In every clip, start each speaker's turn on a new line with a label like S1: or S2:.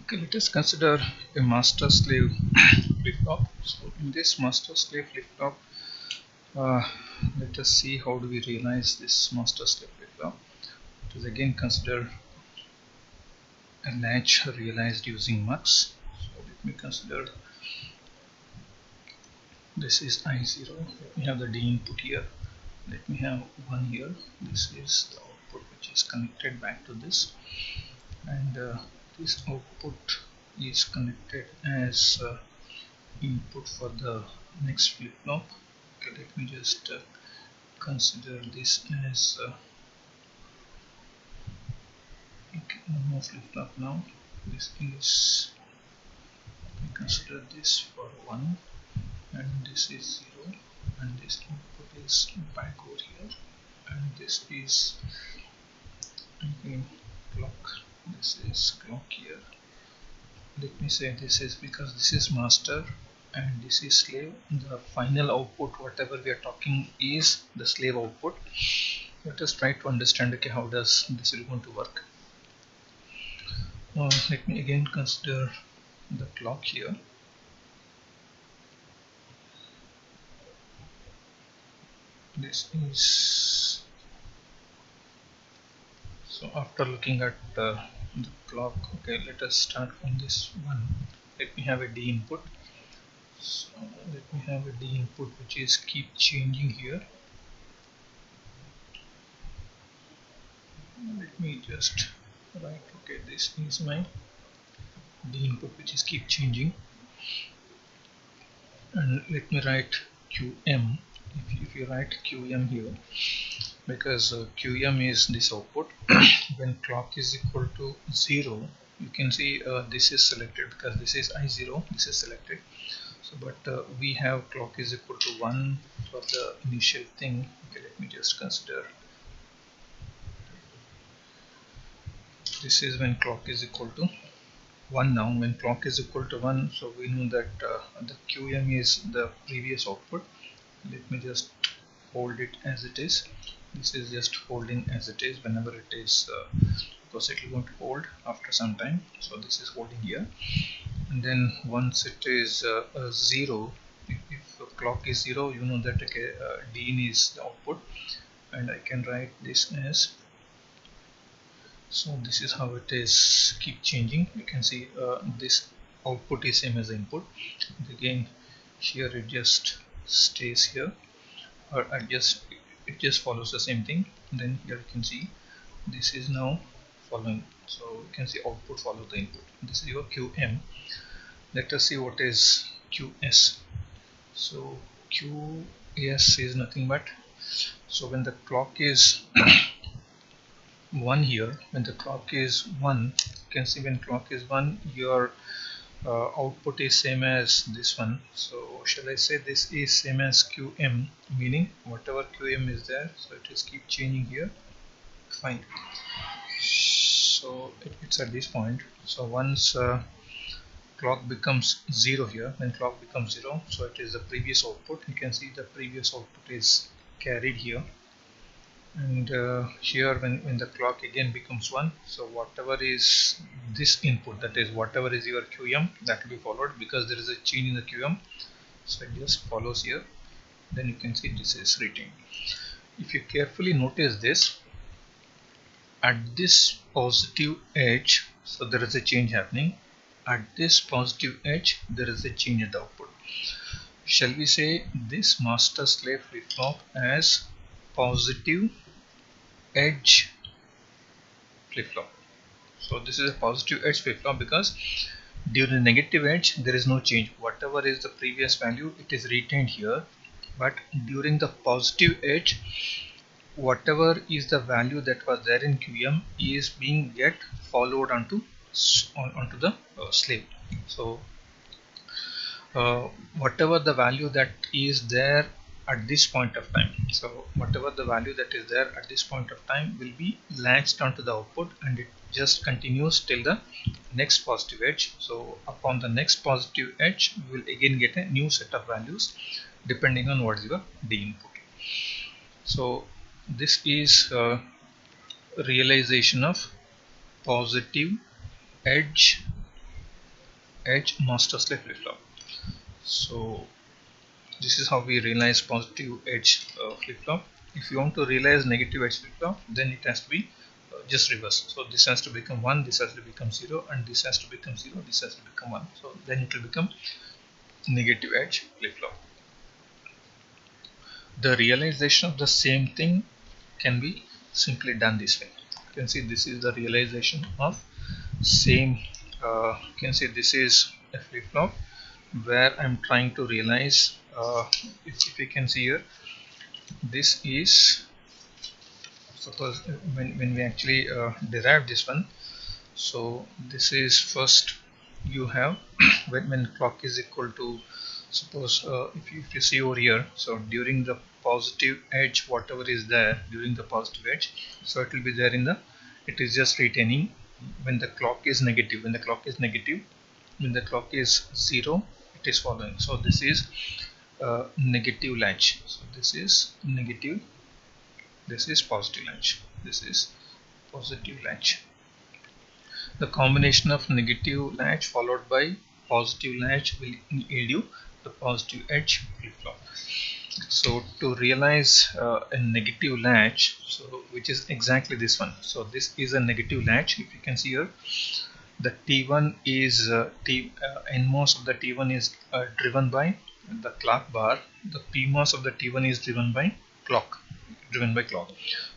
S1: Okay, let us consider a master slave flip-flop. So in this master slave flip-flop, uh, let us see how do we realize this master slave flip-flop. Let us again consider a latch realized using mux. So let me consider this is I0. Let me have the D input here. Let me have 1 here. This is the output which is connected back to this, and this output is connected as input for the next flip-flop. Okay, let me just consider this as okay, one more flip-flop now. This is, we consider this for 1, and this is 0, and this input is back over here, and this is okay, clock. This is clock here. Let me say this is because this is master and this is slave. The final output, whatever we are talking, is the slave output. Let us try to understand, okay, how does this is going to work. Let me again consider the clock here. This is, so after looking at the clock, okay, let us start from this one. Let me have a D input. So let me have a D input which is keep changing here. Let me just write, okay, this is my D input which is keep changing, and let me write QM. If you write QM here, because QM is this output when clock is equal to 0, you can see this is selected because this is I0, this is selected. So but we have clock is equal to 1 for the initial thing. Okay, let me just consider this is when clock is equal to 1 now. When clock is equal to 1, so we know that the QM is the previous output. Let me just hold it as it is. This is just holding as it is whenever it is because it will going to hold after some time. So this is holding here, and then once it is 0, if the clock is 0, you know that okay, D is the output, and I can write this as, so this is how it is keep changing. You can see this output is same as the input. And again here it just stays here, or it just follows the same thing. And then here you can see this is now following, so you can see output follows the input. This is your QM. Let us see what is QS. So QS is nothing but, so when the clock is 1 here, when the clock is 1, you can see when clock is 1, your output is same as this one. So shall I say this is same as QM, meaning whatever QM is there, so it is keep changing here. Fine. So it's at this point. So once clock becomes 0 here, when clock becomes 0, so it is the previous output. You can see the previous output is carried here, and here when the clock again becomes 1, so whatever is this input, that is whatever is your QM, that will be followed because there is a change in the QM, so it just follows here. Then you can see this is retained. If you carefully notice this, at this positive edge, so there is a change happening. At this positive edge, there is a change in the output. Shall we say this master slave flip-flop as positive edge flip-flop? So this is a positive edge flip-flop because during the negative edge there is no change. Whatever is the previous value, it is retained here, but during the positive edge, whatever is the value that was there in QM is being get followed onto the slave. So whatever the value that is there at this point of time, so whatever the value that is there at this point of time will be latched onto the output, and it just continues till the next positive edge. So upon the next positive edge, we will again get a new set of values depending on what is your D input. So this is realization of positive edge edge master slave flip-flop. So this is how we realize positive edge flip-flop. If you want to realize negative edge flip-flop, then it has to be just reverse. So this has to become 1, this has to become 0, and this has to become 0, this has to become 1. So then it will become negative edge flip-flop. The realization of the same thing can be simply done this way. You can see this is the realization of same. You can see this is a flip-flop where I'm trying to realize. If you can see here, this is, suppose when we actually derive this one. So this is first you have when clock is equal to, suppose if you see over here, so during the positive edge, whatever is there during the positive edge, so it will be there in the, it is just retaining when the clock is negative. When the clock is negative, when the clock is 0, it is following. So this is negative latch. So this is negative, this is positive latch, this is positive latch. The combination of negative latch followed by positive latch will yield you the positive edge flip-flop. So to realize a negative latch, so which is exactly this one. So this is a negative latch. If you can see here, the T1 is NMOS of the T1 is driven by the clock bar. The PMOS of the T1 is driven by clock.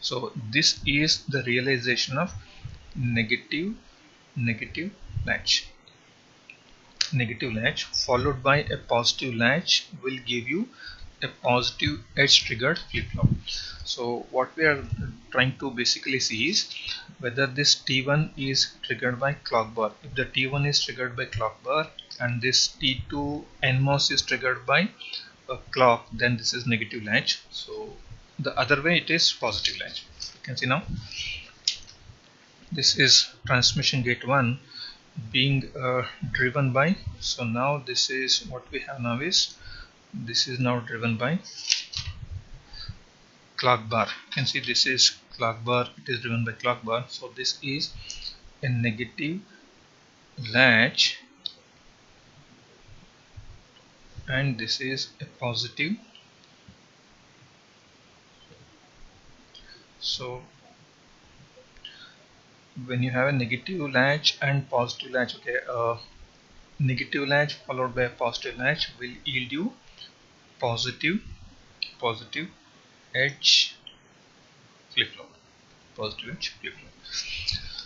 S1: So this is the realization of negative latch. Negative latch followed by a positive latch will give you a positive edge triggered flip-flop. So what we are trying to basically see is whether this T1 is triggered by clock bar. If the T1 is triggered by clock bar and this T2 NMOS is triggered by a clock, then this is negative latch. So the other way it is positive latch. You can see now this is transmission gate 1 being driven by, so now this is what we have now is, this is now driven by clock bar. You can see this is clock bar, it is driven by clock bar. So this is a negative latch and this is a positive. So when you have a negative latch and positive latch, okay, negative latch followed by a positive latch will yield you positive edge flip-flop. Positive edge flip-flop.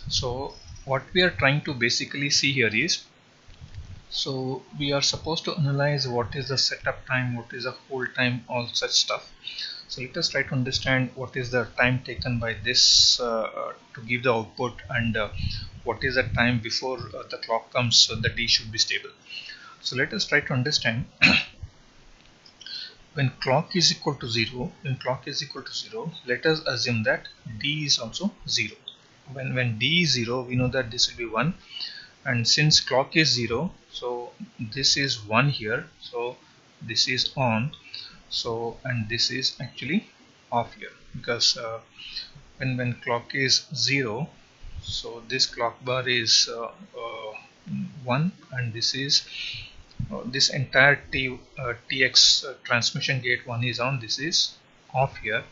S1: So what we are trying to basically see here is, so we are supposed to analyze what is the setup time, what is the hold time, all such stuff. So let us try to understand what is the time taken by this to give the output, and what is the time before the clock comes, so the D should be stable. So let us try to understand. When clock is equal to 0, let us assume that D is also 0. When D is 0, we know that this will be 1, and since clock is 0, so this is 1 here, so this is on. So and this is actually off here, because when clock is 0, so this clock bar is 1, and this is this entire TX transmission gate 1 is on, this is off here.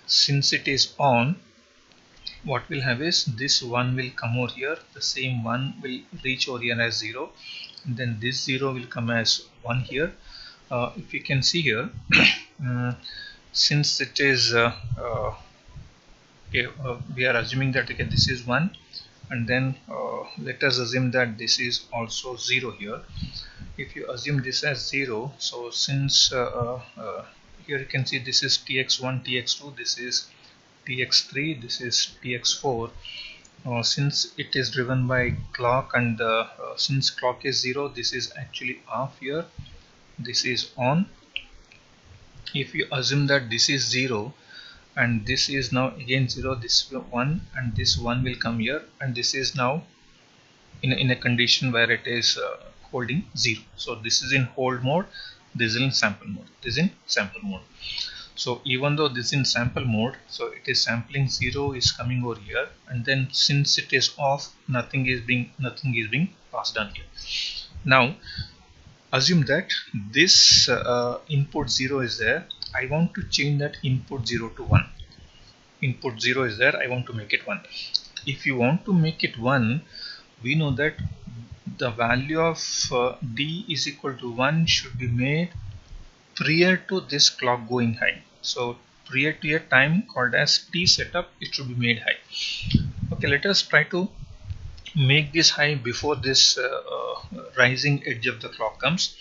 S1: Since it is on, what will have is this 1 will come over here, the same 1 will reach over here as 0, and then this 0 will come as 1 here. If you can see here, since it is okay, we are assuming that okay, this is 1, and then let us assume that this is also 0 here. If you assume this as 0, so since here you can see this is TX1, TX2, this is TX3, this is TX4. Since it is driven by clock, and since clock is 0, this is actually off here, this is on. If you assume that this is 0 and this is now again 0, this 1 and this 1 will come here, and this is now in a condition where it is holding 0. So this is in hold mode, this is in sample mode. So even though this is in sample mode, so it is sampling 0 is coming over here, and then since it is off, nothing is being passed on here. Now assume that this input 0 is there. I want to change that input 0 to 1. Input 0 is there, I want to make it 1. If you want to make it 1, we know that the value of D is equal to 1 should be made prior to this clock going high. So prior to a time called as T setup, it should be made high. Okay, let us try to make this high before this rising edge of the clock comes.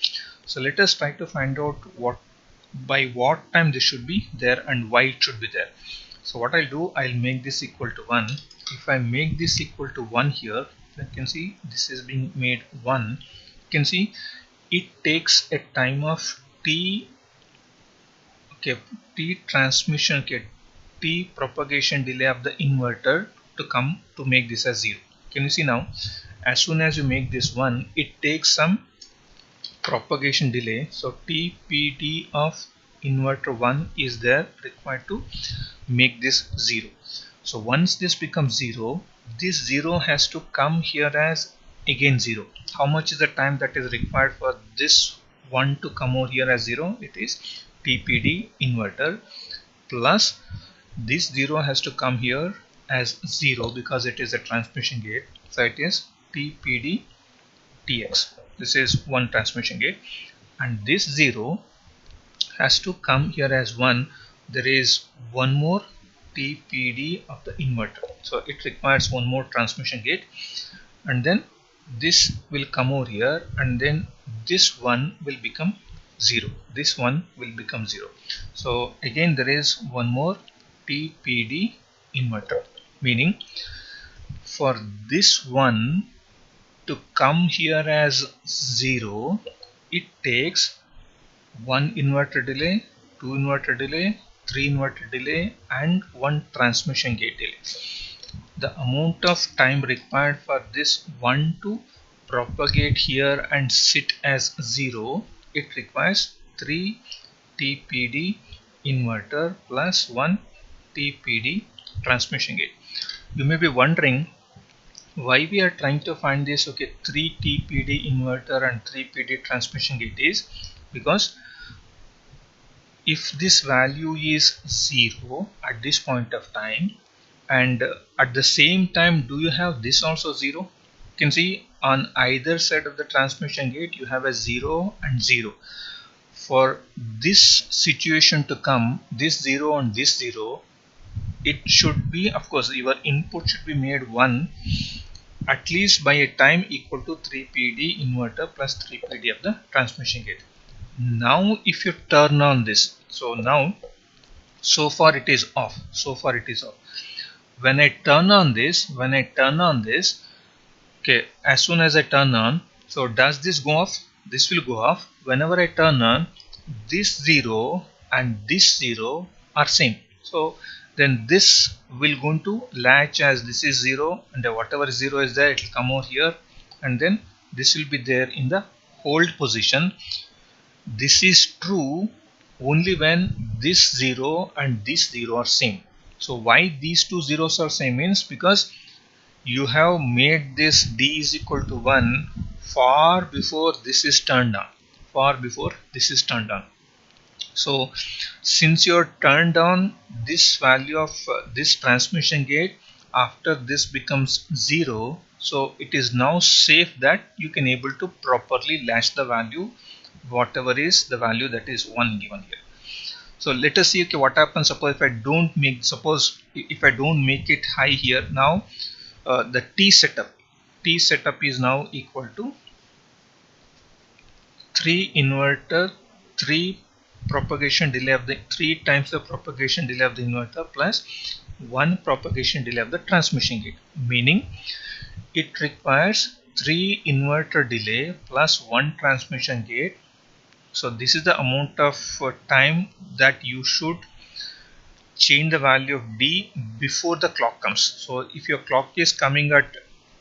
S1: So let us try to find out by what time this should be there and why it should be there. So what I'll do, I'll make this equal to 1. If I make this equal to 1 here, you can see this is being made 1. You can see it takes a time of T, okay, T transmission, okay, T propagation delay of the inverter to come to make this as 0. Can you see now? As soon as you make this 1, it takes some propagation delay. So TPD of inverter 1 is there required to make this 0. So once this becomes 0, this 0 has to come here as again 0. How much is the time that is required for this 1 to come over here as 0? It is TPD inverter plus this 0 has to come here as 0 because it is a transmission gate. So it is TPD TX. This is one transmission gate, and this 0 has to come here as 1. There is one more TPD of the inverter, so it requires one more transmission gate, and then this will come over here, and then this one will become 0. This one will become 0. So again there is one more TPD inverter, meaning for this one to come here as 0, it takes 1 inverter delay, 2 inverter delay, 3 inverter delay, and 1 transmission gate delay. The amount of time required for this 1 to propagate here and sit as 0, it requires 3 TPD inverter plus 1 TPD transmission gate. You may be wondering why we are trying to find this, okay, 3 TPD inverter and 3 PD transmission gate is because if this value is 0 at this point of time, and at the same time do you have this also 0? You can see on either side of the transmission gate you have a 0 and 0. For this situation to come, this 0 and this 0, it should be, of course, your input should be made 1 at least by a time equal to 3 PD inverter plus 3 PD of the transmission gate. Now if you turn on this, so now so far it is off, when I turn on this, okay, as soon as I turn on, so does this go off? This will go off. Whenever I turn on, this 0 and this 0 are same, so then this will going to latch as this is 0, and whatever 0 is there, it will come over here, and then this will be there in the hold position. This is true only when this 0 and this 0 are same. So why these two zeros are same means because you have made this D is equal to 1 far before this is turned on. So since you're turned on this value of this transmission gate, after this becomes 0, so it is now safe that you can able to properly latch the value whatever is the value that is 1 given here. So let us see, okay, what happens suppose if I don't make it high here. Now the T setup is now equal to 3 inverter 3 propagation delay of the 3 times the propagation delay of the inverter plus 1 propagation delay of the transmission gate, meaning it requires 3 inverter delay plus 1 transmission gate. So this is the amount of time that you should change the value of D before the clock comes. So if your clock is coming at,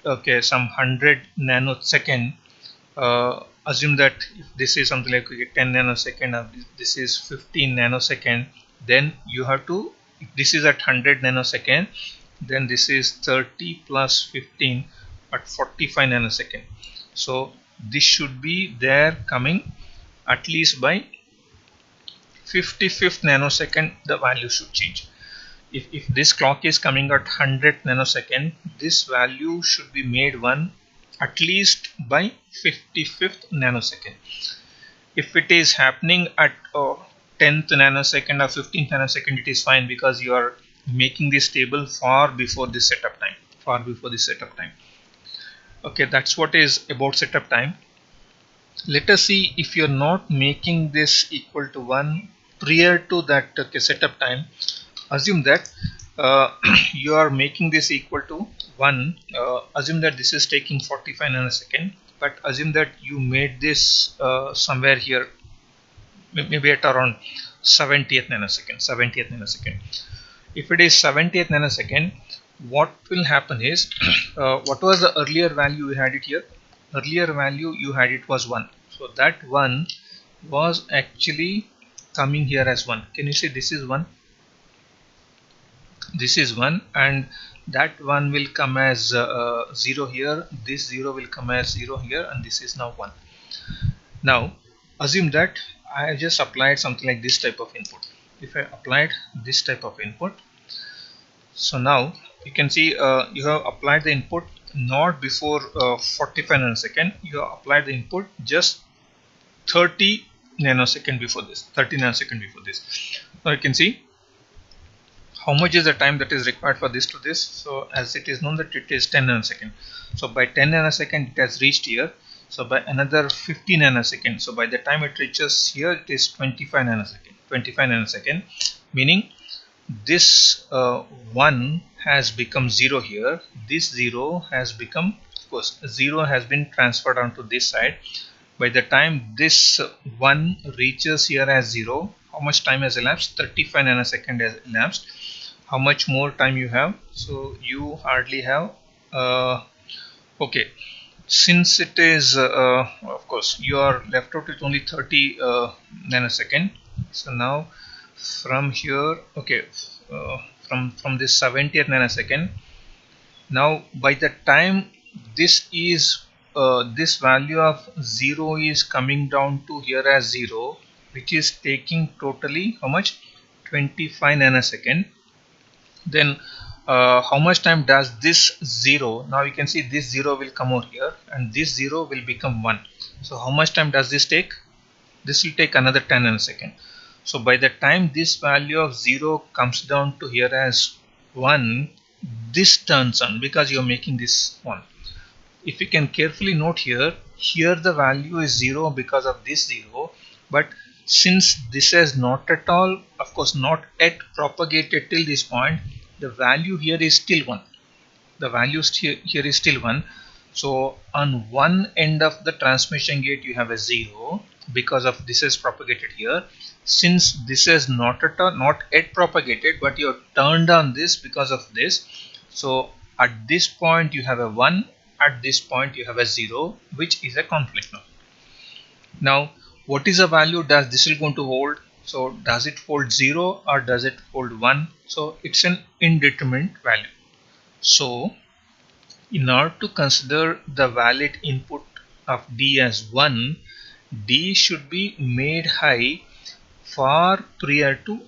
S1: okay, some 100 nanosecond, assume that if this is something like 10 nanosecond, this is 15 nanosecond, then you have to, if this is at 100 nanosecond, then this is 30 plus 15 at 45 nanosecond. So this should be there coming at least by 55th nanosecond. The value should change. If this clock is coming at 100th nanosecond, this value should be made 1 at least by 55th nanosecond. If it is happening at 10th nanosecond or 15th nanosecond, it is fine, because you are making this table far before the setup time. Okay, that's what is about setup time. Let us see if you are not making this equal to 1 prior to that setup time. Assume that you are making this equal to 1. Assume that this is taking 45 nanosecond, but assume that you made this somewhere here, maybe at around 70th nanosecond. If it is 70th nanosecond, what will happen is what was the earlier value you had it here? Earlier value you had it was 1. So that 1 was actually coming here as 1. Can you see this is 1? This is 1, and that 1 will come as 0 here. This 0 will come as 0 here, and this is now 1. Now assume that I just applied something like this type of input. If I applied this type of input, so now you can see you have applied the input not before 45 nanosecond. You have applied the input just 30 nanosecond before this. Now you can see how much is the time that is required for this to this. So as it is known that it is 10 nanosecond. So by 10 nanosecond it has reached here. So by another 50 nanosecond. So by the time it reaches here, it is 25 nanosecond. Meaning this 1 has become 0 here. This 0 has become, of course, 0 has been transferred onto this side. By the time this 1 reaches here as 0, how much time has elapsed? 35 nanosecond has elapsed. How much more time you have? So you hardly have okay, since it is of course you are left out with only 30 nanosecond. So now from here, okay, from this 70th nanosecond, now by the time this is this value of 0 is coming down to here as 0, which is taking totally how much? 25 nanosecond. Then how much time does this 0? Now you can see this 0 will come over here, and this 0 will become 1. So how much time does this take? This will take another 10 nanosecond. So by the time this value of 0 comes down to here as 1, this turns on, because you are making this 1. If you can carefully note here the value is 0 because of this 0, but since this has not at all, of course not yet propagated till this point, the value here is still 1. The value here is still 1. So on one end of the transmission gate you have a 0 because of this is propagated here. Since this is not yet propagated, but you have turned on this because of this, so at this point you have a 1, at this point you have a 0, which is a conflict now. Now what is the value does this will going to hold? So does it hold 0 or does it hold 1? So it's an indeterminate value. So in order to consider the valid input of D as 1, D should be made high far prior to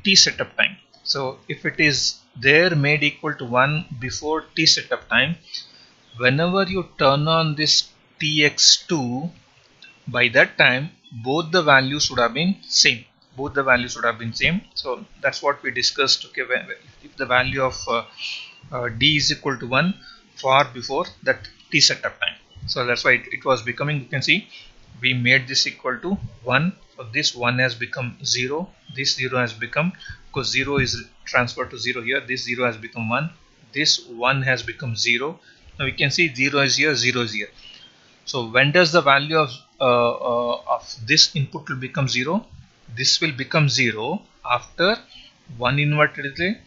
S1: T setup time. So if it is there made equal to 1 before T setup time, whenever you turn on this TX2, by that time both the values would have been same. So that's what we discussed. Okay, if the value of D is equal to 1 far before that T setup time. So that's why it was becoming, you can see we made this equal to 1. So this 1 has become 0. This 0 has become, because 0 is transferred to 0 here, this 0 has become 1. This 1 has become 0. Now we can see 0 is here, 0 is here. So when does the value of this input will become 0? This will become 0 after one inverter delay,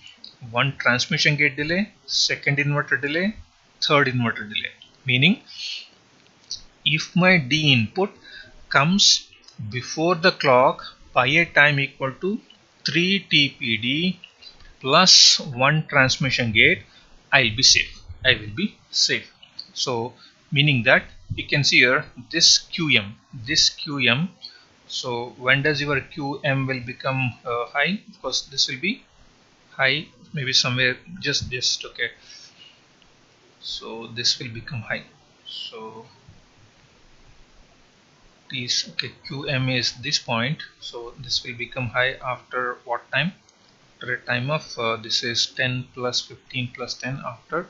S1: one transmission gate delay, second inverter delay, third inverter delay. Meaning if my D input comes before the clock by a time equal to 3 TPD plus one transmission gate, I will be safe. So meaning that you can see here this QM. So when does your QM will become high? Of course, this will be high, maybe somewhere just okay. So this will become high. So this, okay, QM is this point. So this will become high after what time? After a time of this is 10 plus 15 plus 10 after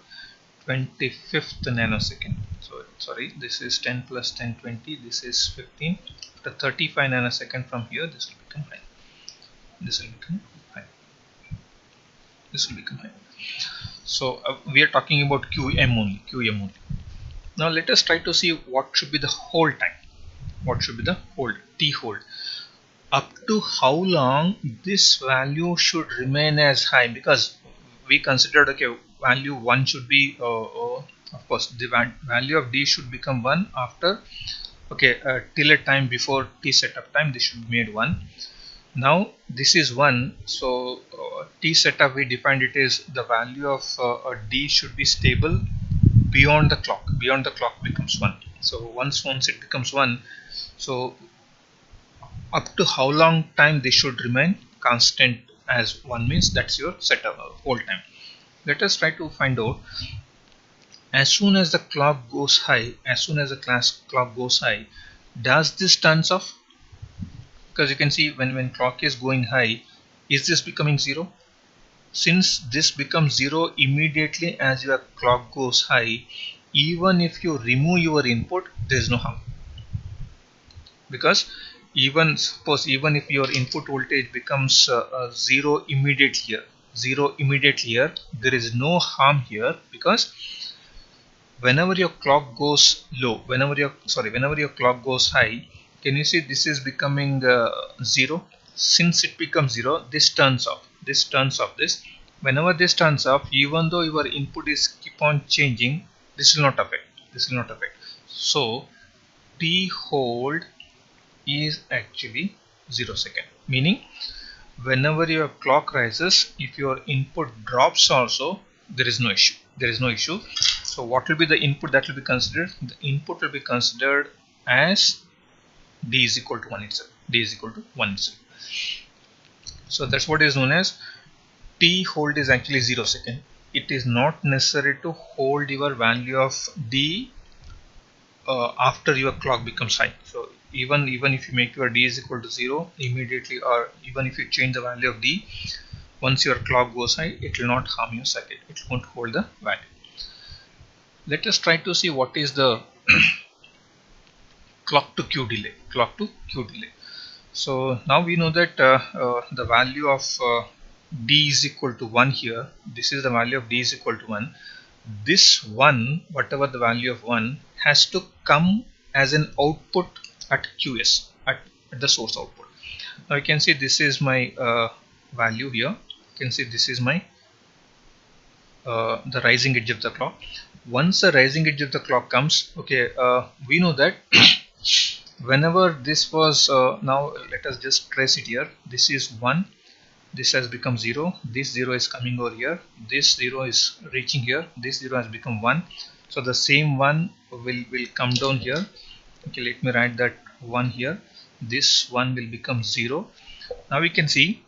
S1: 25th nanosecond. So sorry, this is 10 plus 10 20, this is 15. After 35 nanosecond from here, this will become high. This will become high. This will become high. So we are talking about QM only. Now let us try to see what should be the hold time. What should be the hold, T hold? Up to how long this value should remain as high? Because we considered, okay, value 1 should be of course the value of D should become 1 after, okay, till a time before T setup time, this should be made 1. Now this is 1, so T setup we defined it is the value of D should be stable beyond the clock. Beyond the clock becomes 1. So once it becomes 1, so up to how long time this should remain constant as 1 means that's your setup hold time. Let us try to find out. As soon as the clock goes high, clock goes high, does this turns off? Because you can see when clock is going high, is this becoming 0? Since this becomes 0 immediately as your clock goes high, even if you remove your input, there is no harm. Because even if your input voltage becomes 0 immediately here, there is no harm here, because whenever your clock goes low, whenever your clock goes high, can you see this is becoming 0? Since it becomes 0, this turns off. This. Whenever this turns off, even though your input is keep on changing, this will not affect. So T hold is actually 0 second. Meaning, whenever your clock rises, if your input drops also, there is no issue. So what will be the input that will be considered? The input will be considered as D is equal to 1 itself. So that's what is known as T hold is actually 0 second. It is not necessary to hold your value of D after your clock becomes high. So even if you make your D is equal to 0 immediately, or even if you change the value of D, once your clock goes high, it will not harm your circuit. It won't hold the value. Let us try to see what is the clock to Q delay. So now we know that the value of D is equal to 1 here. This is the value of D is equal to 1. This 1, whatever the value of 1, has to come as an output at QS, at the source output. Now you can see this is my value here. You can see this is my the rising edge of the clock. Once the rising edge of the clock comes, okay, we know that whenever this was now let us just trace it here. This is 1, this has become 0, this 0 is coming over here, this 0 is reaching here, this 0 has become 1. So the same 1 will come down here. Okay, let me write that 1 here. This 1 will become 0. Now we can see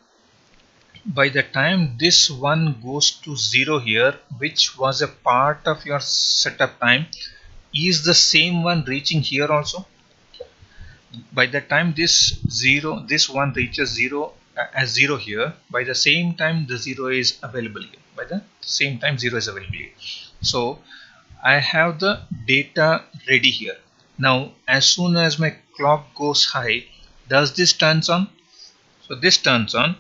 S1: by the time this 1 goes to 0 here, which was a part of your setup time, is the same one reaching here also? By the time this 1 reaches 0 as 0 here, by the same time the 0 is available here. So I have the data ready here. Now as soon as my clock goes high, does this turns on? So this turns on.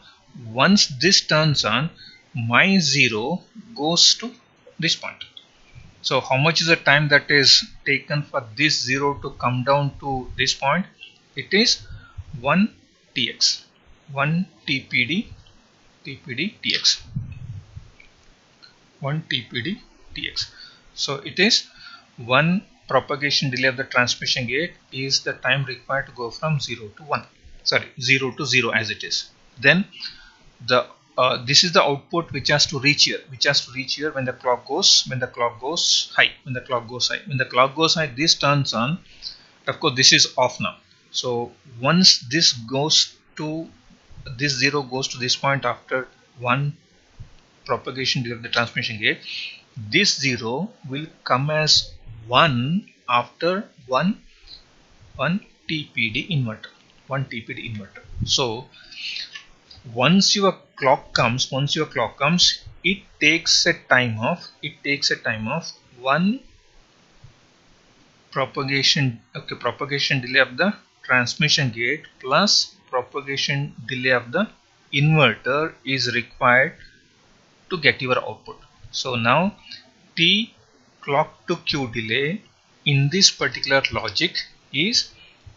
S1: Once this turns on, my 0 goes to this point. So how much is the time that is taken for this 0 to come down to this point? It is 1 tx, 1 tpd tx, 1 tpd tx. So it is 1 propagation delay of the transmission gate is the time required to go from 0 to 1, 0 to 0 as it is. Then the this is the output which has to reach here, when the clock goes high. When the clock goes high, this turns on. Of course, this is off now. So once this goes to this 0 goes to this point after one propagation delay of the transmission gate, this 0 will come as 1 after one TPD inverter. So once your clock comes, it takes a time of one propagation delay of the transmission gate plus propagation delay of the inverter is required to get your output. So now T clock to Q delay in this particular logic is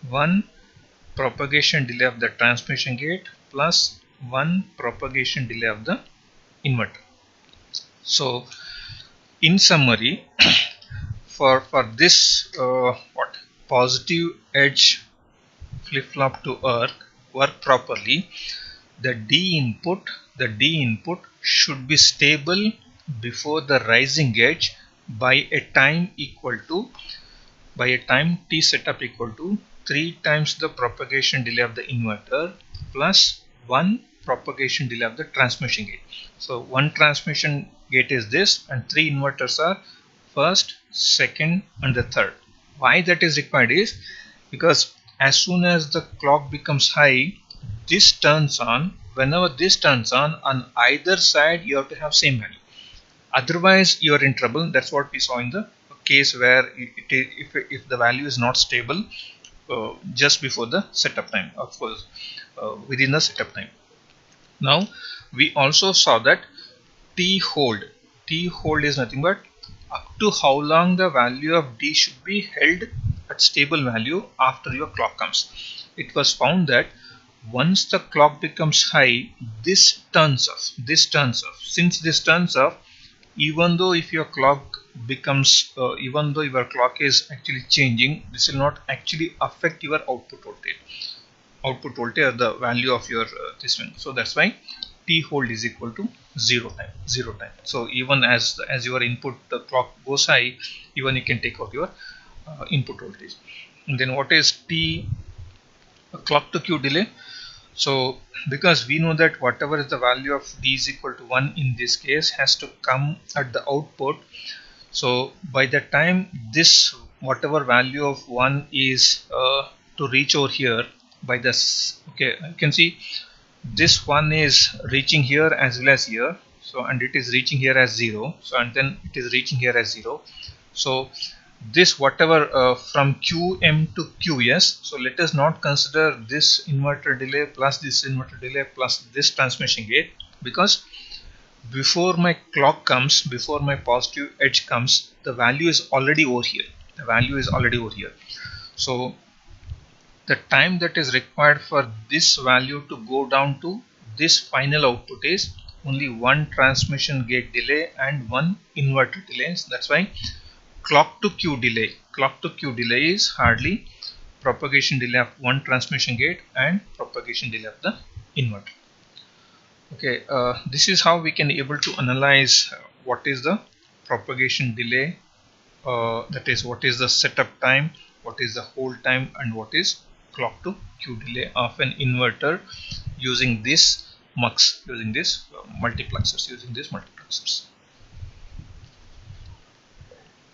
S1: one propagation delay of the transmission gate plus one propagation delay of the inverter. So in summary, for this positive edge flip-flop to work properly, the D input should be stable before the rising edge by a time T setup equal to 3 times the propagation delay of the inverter plus 1 propagation delay of the transmission gate. So one transmission gate is this and 3 inverters are first, second and the third. Why that is required is because as soon as the clock becomes high, this turns on. Whenever this turns on either side you have to have same value. Otherwise you are in trouble. That's what we saw in the case where if the value is not stable just before the setup time, of course within the setup time. Now we also saw that T hold is nothing but up to how long the value of D should be held at stable value after your clock comes. It was found that once the clock becomes high, this turns off. Since this turns off, even though if your clock becomes even though your clock is actually changing, this will not actually affect your output voltage or the value of your this one. So that's why T hold is equal to 0 time. So even as your input the clock goes high, even you can take out your input voltage. And then what is T clock to Q delay? So because we know that whatever is the value of D is equal to 1 in this case has to come at the output. So by the time this whatever value of 1 is to reach over here, by this, okay, you can see this one is reaching here as well as here. So and it is reaching here as 0. So and then it is reaching here as 0. So this whatever from QM to QS, so let us not consider this inverter delay plus this inverter delay plus this transmission gate, because before my clock comes, before my positive edge comes, the value is already over here. So the time that is required for this value to go down to this final output is only one transmission gate delay and one inverter delay. That's why clock to Q delay is hardly propagation delay of one transmission gate and propagation delay of the inverter. Okay, this is how we can able to analyze what is the propagation delay, that is what is the setup time, what is the hold time, and what is clock to Q delay of an inverter using this MUX, using this multiplexers.